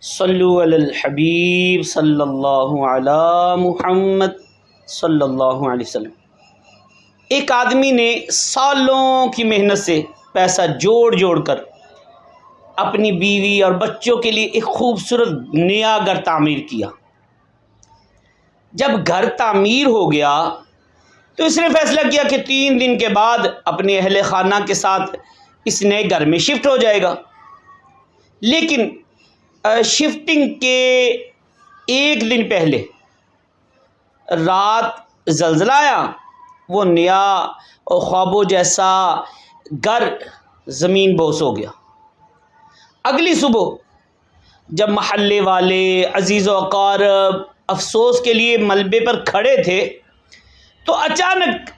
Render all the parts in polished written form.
صلو علی الحبیب صلی اللہ علی محمد صلی اللہ علیہ وسلم۔ ایک آدمی نے سالوں کی محنت سے پیسہ جوڑ جوڑ کر اپنی بیوی اور بچوں کے لیے ایک خوبصورت نیا گھر تعمیر کیا۔ جب گھر تعمیر ہو گیا تو اس نے فیصلہ کیا کہ 3 دن کے بعد اپنے اہل خانہ کے ساتھ اس نئے گھر میں شفٹ ہو جائے گا۔ لیکن شفٹنگ کے 1 دن پہلے رات زلزلہ آیا، وہ نیا اور خوابوں جیسا گھر زمین بوس ہو گیا۔ اگلی صبح جب محلے والے، عزیز و اقارب افسوس کے لیے ملبے پر کھڑے تھے تو اچانک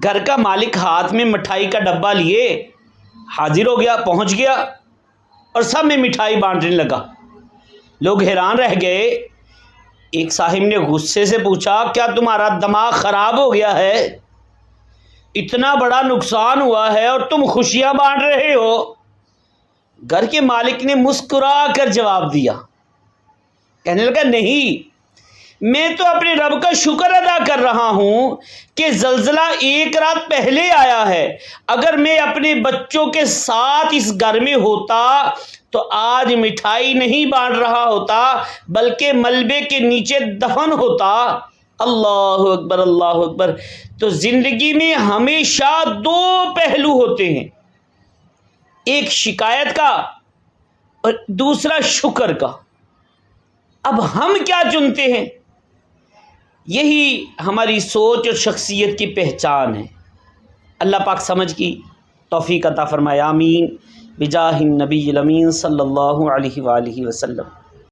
گھر کا مالک ہاتھ میں مٹھائی کا ڈبہ لیے حاضر ہو گیا، پہنچ گیا اور سب میں مٹھائی بانٹنے لگا۔ لوگ حیران رہ گئے۔ ایک صاحب نے غصے سے پوچھا، کیا تمہارا دماغ خراب ہو گیا ہے؟ اتنا بڑا نقصان ہوا ہے اور تم خوشیاں بانٹ رہے ہو؟ گھر کے مالک نے مسکرا کر جواب دیا، کہنے لگا، نہیں، میں تو اپنے رب کا شکر ادا کر رہا ہوں کہ زلزلہ 1 رات پہلے آیا ہے۔ اگر میں اپنے بچوں کے ساتھ اس گھر میں ہوتا تو آج مٹھائی نہیں بانٹ رہا ہوتا بلکہ ملبے کے نیچے دفن ہوتا۔ اللہ اکبر، اللہ اکبر۔ تو زندگی میں ہمیشہ 2 پہلو ہوتے ہیں، ایک شکایت کا اور دوسرا شکر کا۔ اب ہم کیا چنتے ہیں؟ یہی ہماری سوچ اور شخصیت کی پہچان ہے۔ اللہ پاک سمجھ کی توفیق عطا فرمائے، آمین، بجاہ النبی الامین صلی اللہ علیہ وآلہ وسلم۔